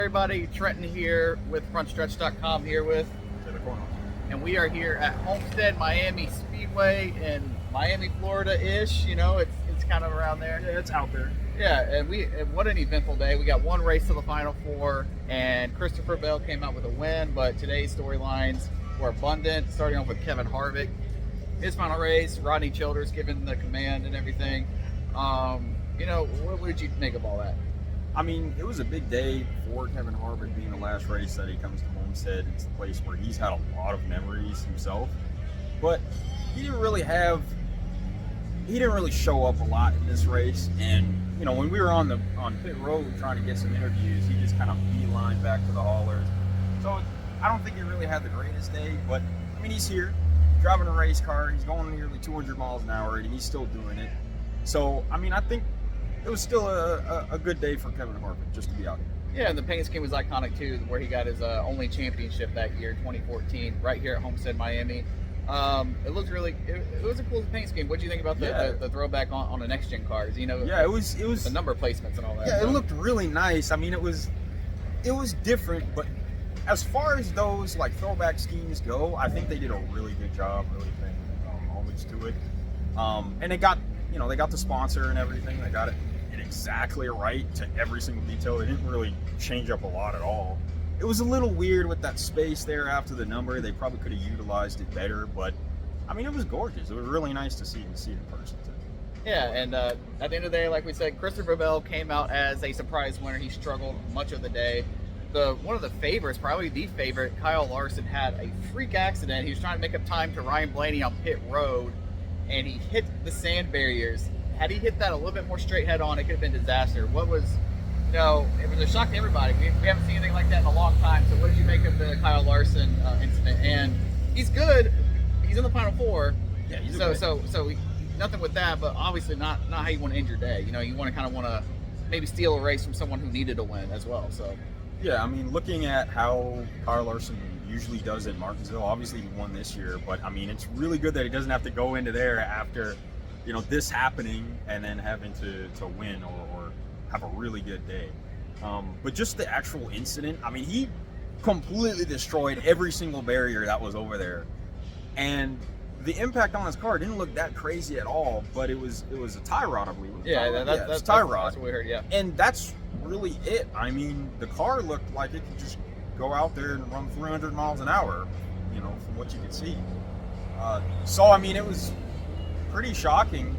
Everybody, Trenton here with Frontstretch.com here with Kornhoff. and we are here at Homestead Miami Speedway in Miami, Florida-ish. You know, it's kind of around there. Yeah, it's out there. Yeah, and what an eventful day. We got one race to the Final Four, and Christopher Bell came out with a win, but today's storylines were abundant, starting off with Kevin Harvick. His final race, Rodney Childers given the command and everything. What did you make of all that? I mean, it was a big day for Kevin Harvick being the last race that he comes to Homestead. It's the place where he's had a lot of memories himself, but he didn't really show up a lot in this race. And when we were on pit road trying to get some interviews, he just kind of beelined back to the haulers. So I don't think he really had the greatest day, but I mean, he's here driving a race car. He's going nearly 200 miles an hour, and he's still doing it. So I mean, I think it was still a good day for Kevin Harvick just to be out here. Yeah, and the paint scheme was iconic too, where he got his only championship that year, 2014, right here at Homestead Miami. It looked really, it was a cool paint scheme. What do you think about the throwback on the next gen cars? Yeah, it was the number placements and all that. Yeah, it looked really nice. I mean, it was different, but as far as those like throwback schemes go, I think they did a really good job, really paying homage to it. And they got the sponsor and everything. They got it exactly right to every single detail. They didn't really change up a lot at all. It was a little weird with that space there after the number. They probably could have utilized it better, but I mean, it was gorgeous. It was really nice to see it in person too. Yeah, and at the end of the day, like we said, Christopher Bell came out as a surprise winner. He struggled much of the day. One of the favorites, probably the favorite, Kyle Larson, had a freak accident. He was trying to make up time to Ryan Blaney on pit road, and he hit the sand barriers. Had he hit that a little bit more straight head on, it could have been disaster. It was a shock to everybody. We haven't seen anything like that in a long time. So what did you make of the Kyle Larson incident? And he's good. He's in the Final Four. Yeah, he's so nothing with that, but obviously not how you want to end your day. You want to maybe steal a race from someone who needed a win as well. So yeah, I mean, looking at how Kyle Larson usually does at Martinsville, obviously he won this year, but I mean, it's really good that he doesn't have to go into there after this happening and then having to win or have a really good day. But just the actual incident, I mean, he completely destroyed every single barrier that was over there, and the impact on his car didn't look that crazy at all. But it was a tie rod, I believe. That's tie rod. That's what we heard. Yeah, and that's really it. I mean, the car looked like it could just go out there and run 300 miles an hour, from what you could see. So I mean, it was pretty shocking,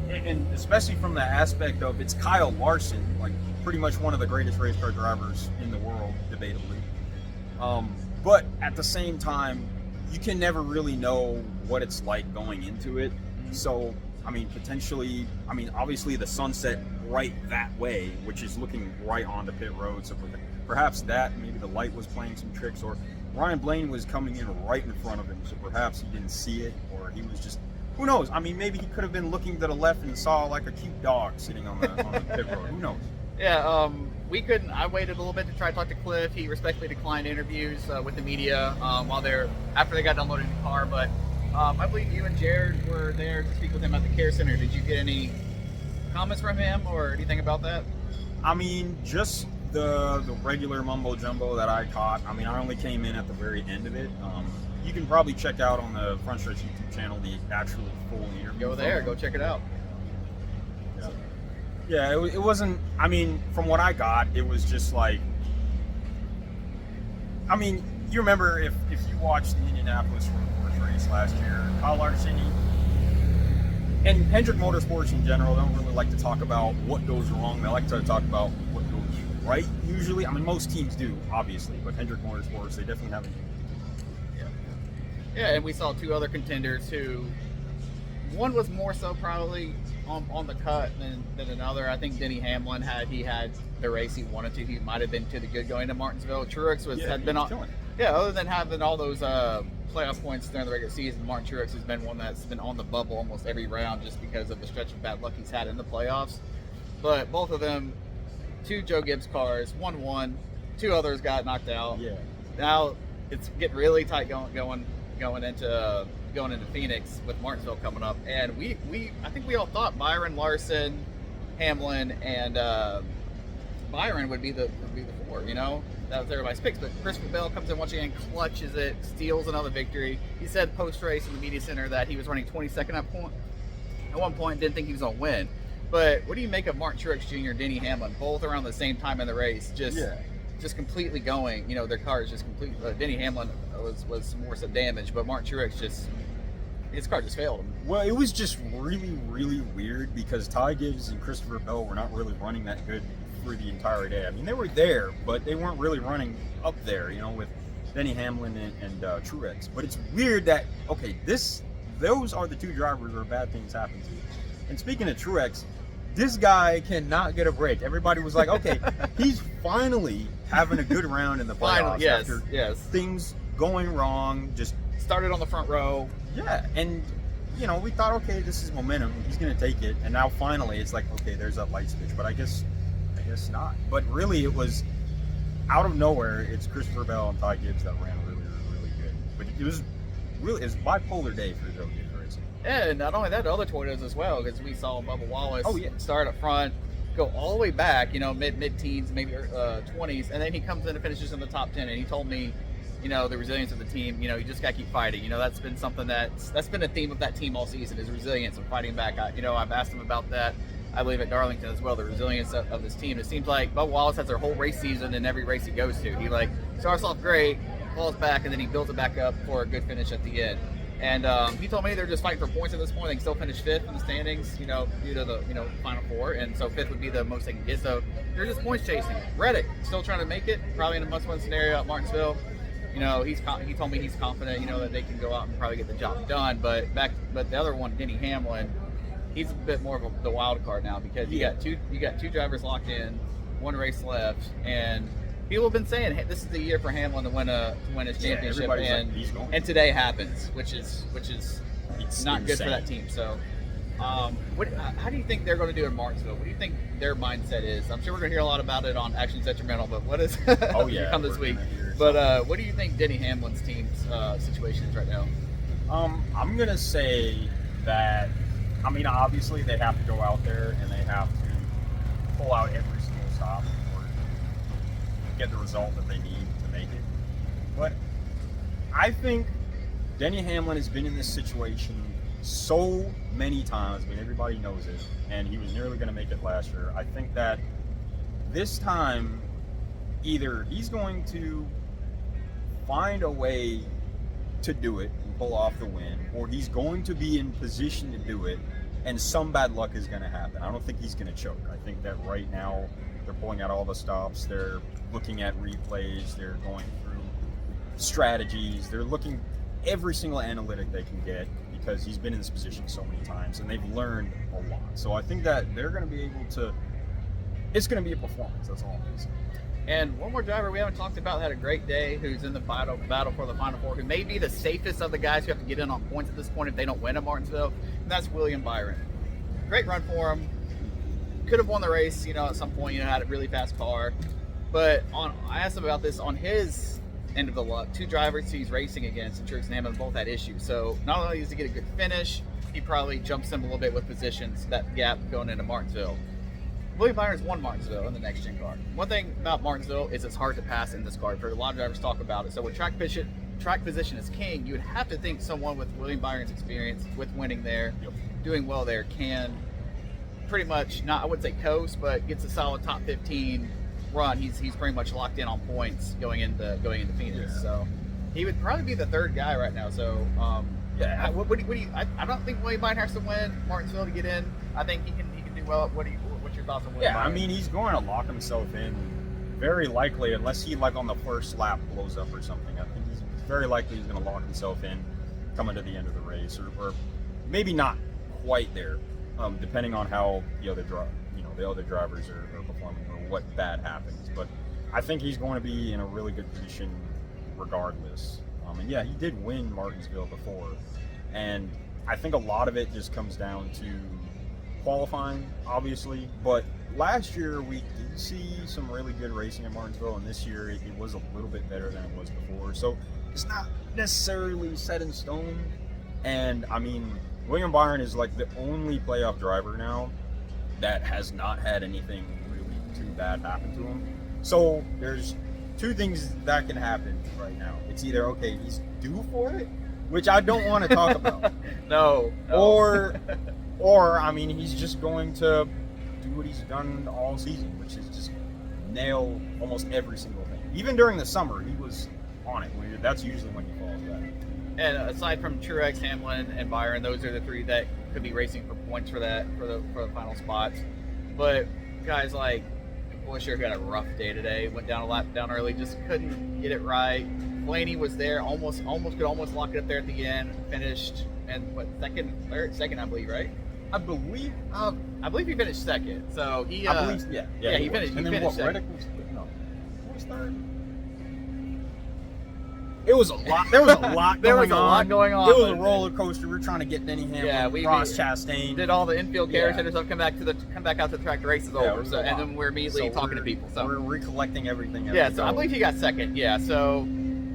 and especially from the aspect of it's Kyle Larson, like pretty much one of the greatest race car drivers in the world, debatably. But at the same time, you can never really know what it's like going into it. So, I mean, obviously the sunset right that way, which is looking right onto pit road. So perhaps maybe the light was playing some tricks, or Ryan Blaney was coming in right in front of him. So perhaps he didn't see it, or he was just, who knows? I mean, maybe he could have been looking to the left and saw like a cute dog sitting on the pit road. Who knows? Yeah, we couldn't. I waited a little bit to try to talk to Cliff. He respectfully declined interviews with the media after they got downloaded in the car. But I believe you and Jared were there to speak with him at the care center. Did you get any comments from him or anything about that? I mean, just the regular mumbo jumbo that I caught. I mean, I only came in at the very end of it. You can probably check out on the Frontstretch YouTube channel the actual full interview. Go there, go check it out. Yeah, it wasn't, I mean, from what I got, it was just like, I mean, you remember if you watched the Indianapolis Road Course race last year, Kyle Larson, and Hendrick Motorsports in general don't really like to talk about what goes wrong. They like to talk about what goes right, usually. I mean, most teams do, obviously, but Hendrick Motorsports, they definitely haven't. Yeah, and we saw two other contenders who, one was more so probably on the cut than another. I think Denny Hamlin, had the race he wanted to, he might have been to the good going to Martinsville. Truex had been on. Yeah, other than having all those playoff points during the regular season, Martin Truex has been one that's been on the bubble almost every round just because of the stretch of bad luck he's had in the playoffs. But both of them, two Joe Gibbs cars, one won, two others got knocked out. Yeah. Now it's getting really tight going into Phoenix with Martinsville coming up, and I think we all thought Byron, Larson, Hamlin, and Byron would be the 4. You know, that was everybody's picks. But Christopher Bell comes in once again, clutches it, steals another victory. He said post race in the media center that he was running 22nd at one point, didn't think he was going to win. But what do you make of Martin Truex Jr. and Denny Hamlin, both around the same time in the race, just completely going? You know, their cars just completely. Denny Hamlin was more so damaged, but Martin Truex his car just failed him. Well, it was just really, really weird because Ty Gibbs and Christopher Bell were not really running that good for the entire day. I mean, they were there, but they weren't really running up there, you know, with Denny Hamlin and Truex. But it's weird that, okay, those are the 2 drivers where bad things happen to. And speaking of Truex, this guy cannot get a break. Everybody was like, okay, he's finally having a good round in the playoffs after things going wrong, just started on the front row. Yeah, and you know, we thought, okay, this is momentum. He's going to take it. And now finally it's like, okay, there's that light switch. But I guess not. But really it was out of nowhere. It's Christopher Bell and Ty Gibbs that ran really, really good. But it was bipolar day for the Joe racing. Yeah, and not only that, the other Toyotas as well, because we saw Bubba Wallace start up front, go all the way back, you know, mid-teens, maybe 20s, and then he comes in and finishes in the top 10. And he told me, you know, the resilience of the team, you know, you just got to keep fighting. You know, that's been something that's been a theme of that team all season, is resilience and fighting back. I've asked him about that, I believe, at Darlington as well, the resilience of this team. It seems like Bubba Wallace has their whole race season in every race he goes to. He, like, starts off great, falls back, and then he builds it back up for a good finish at the end. And he told me they're just fighting for points at this point. They can still finish 5th in the standings, you know, due to the, you know, final 4. And so 5th would be the most they can get. So they're just points chasing. Reddick still trying to make it, probably in a must-win scenario at Martinsville. You know, he told me he's confident, you know, that they can go out and probably get the job done. But the other one, Denny Hamlin, he's a bit more of the wild card now, because you got two drivers locked in, 1 race left, and people have been saying, hey, this is the year for Hamlin to win his championship, and today happens, which is it's not good for that team. So, how do you think they're going to do in Martinsville? What do you think their mindset is? I'm sure we're going to hear a lot about it on Action's Detrimental, but what is come this week? But what do you think Denny Hamlin's team's situation is right now? I'm going to say that, I mean, obviously they have to go out there and they have to pull out every single stop in order to get the result that they need to make it. But I think Denny Hamlin has been in this situation so many times. I mean, everybody knows it, and he was nearly going to make it last year. I think that this time, either he's going to find a way to do it and pull off the win, or he's going to be in position to do it, and some bad luck is going to happen. I don't think he's going to choke. I think that right now they're pulling out all the stops, they're looking at replays, they're going through strategies, they're looking every single analytic they can get, because he's been in this position so many times and they've learned a lot. So I think that they're going to be able to, it's going to be a performance. That's all I'm going to say. And one more driver we haven't talked about, had a great day, who's in the battle for the Final 4, who may be the safest of the guys who have to get in on points at this point if they don't win at Martinsville, and that's William Byron. Great run for him. Could have won the race, you know, at some point, you know, had a really fast car. But I asked him about this on his end of the luck. 2 drivers he's racing against, and Truex and Hamlin both had issues. So not only does he get a good finish, he probably jumps him a little bit with positions, that gap going into Martinsville. William Byron's won Martinsville in the next gen car. One thing about Martinsville is it's hard to pass in this car. I've heard a lot of drivers talk about it. So with track position is king, you would have to think someone with William Byron's experience, with winning there, doing well there, can pretty much, not, I wouldn't say coast, but gets a solid top 15 run. He's pretty much locked in on points going into Phoenix. So he would probably be the 3rd guy right now. So what do you? I don't think William Byron has to win Martinsville to get in. I think he can do well. What's your thoughts on William Byron? I mean, he's going to lock himself in very likely, unless he, like, on the first lap blows up or something. I think he's very likely he's going to lock himself in coming to the end of the race, or maybe not quite there, depending on how the other drivers are performing, or what bad happens. But I think he's going to be in a really good position regardless. And yeah, he did win Martinsville before, and I think a lot of it just comes down to qualifying, obviously. But last year we did see some really good racing in Martinsville, and this year it was a little bit better than it was before. So it's not necessarily set in stone. And I mean, William Byron is like the only playoff driver now that has not had anything really too bad happen to him. So there's two things that can happen right now. It's either, okay, he's due for it, which I don't want to talk about. No. Or I mean, he's just going to do what he's done all season, which is just nail almost every single thing. Even during the summer, he was on it. That's usually when he falls back. And aside from Truex, Hamlin, and Byron, those are the three that could be racing for points for the final spots. But guys like Buescher, who had a rough day today, went down a lap down early, just couldn't get it right. Blaney was there, almost could lock it up there at the end, finished and second, I believe, right? I believe he finished second. So he, I believe, yeah, he finished. And he then finished what? second. Reddick was third. It was a lot. There was a lot. There was a lot going on. It was a roller coaster. We're trying to get Denny Hamlin, Ross Chastain, did all the infield carousel stuff. Come back out to the track. The race is over. So, and then we're immediately talking to people. So we're recollecting everything. So I believe he got second. Yeah. So,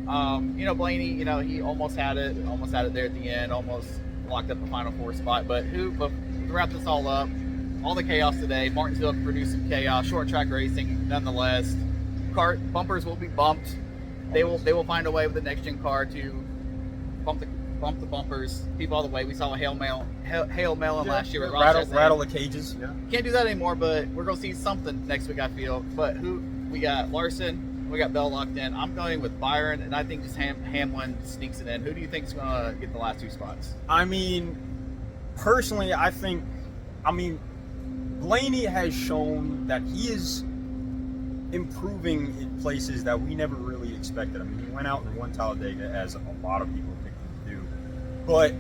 Blaney, he almost had it there at the end, almost locked up the final four spot. But to wrap this all up, all the chaos today. Martinsville produced some chaos. Short track racing, nonetheless. Bumpers will be bumped. They will find a way with the next gen car to bump the bumpers, keep all the way. We saw a hail mail last year with rattle the cages. Yeah, can't do that anymore. But we're gonna see something next week, I feel. But we got Larson, we got Bell locked in. I'm going with Byron, and I think just Hamlin sneaks it in. Who do you think is gonna get the last two spots? I mean, personally, Blaney has shown that he is improving in places that we never really expected. I mean, he went out and won Talladega, as a lot of people picked him to do. But,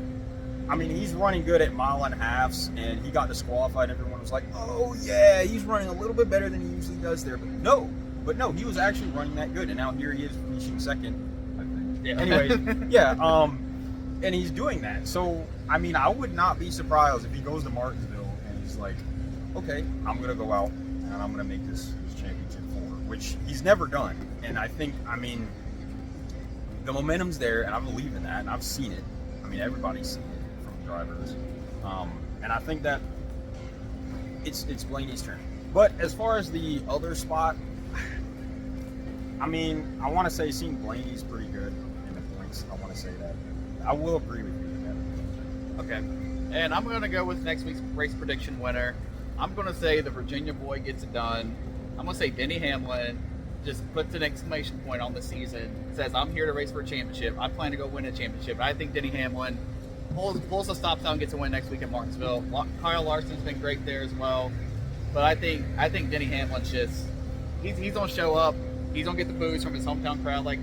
I mean, he's running good at mile and a halves, and he got disqualified. Everyone was like, oh, yeah, he's running a little bit better than he usually does there. But no, he was actually running that good, and now here he is finishing second, I think. Yeah. Anyways, yeah, and he's doing that. So, I mean, I would not be surprised if he goes to Martinsville and he's like, okay, I'm going to go out and I'm going to make this championship for, which he's never done. And I think, the momentum's there, and I believe in that, and I've seen it. I mean, everybody's seen it from drivers. And I think that it's Blaney's turn. But as far as the other spot, I mean, I want to say seeing Blaney's pretty good in the points. I want to say that. I will agree with you with that. Okay. And I'm going to go with next week's race prediction winner. I'm going to say the Virginia boy gets it done. I'm going to say Denny Hamlin just puts an exclamation point on the season, says, I'm here to race for a championship. I plan to go win a championship. And I think Denny Hamlin pulls the stop sign and gets a win next week at Martinsville. Kyle Larson's been great there as well. But I think Denny Hamlin's just, he's going to show up. He's going to get the boos from his hometown crowd like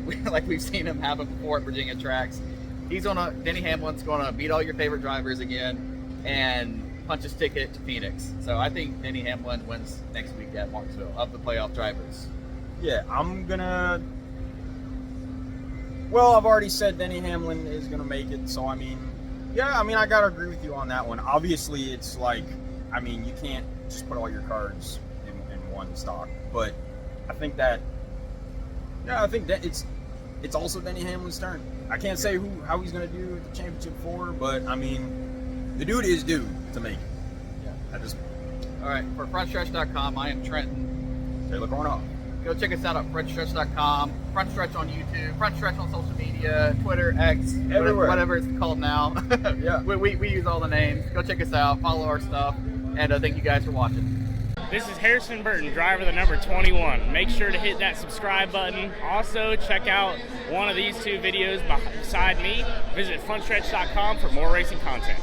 we've seen him happen before at Virginia tracks. Denny Hamlin's going to beat all your favorite drivers again and punch his ticket to Phoenix. So I think Denny Hamlin wins next week at Martinsville of the playoff drivers. Yeah, I've already said Denny Hamlin is going to make it. So, I got to agree with you on that one. Obviously, it's like, you can't just put all your cards in one stock. But I think that it's also Denny Hamlin's turn. I can't say how he's going to do the championship for, but, the dude is due to make it. Yeah. At this point. All right, for Frontstretch.com, I am Trenton. Taylor Kornhoff. Go check us out at Frontstretch.com, Frontstretch on YouTube, Frontstretch on social media, Twitter, X, everywhere, whatever it's called now. Yeah. we use all the names. Go check us out, follow our stuff, and thank you guys for watching. This is Harrison Burton, driver the number 21. Make sure to hit that subscribe button. Also, check out one of these two videos beside me. Visit frontstretch.com for more racing content.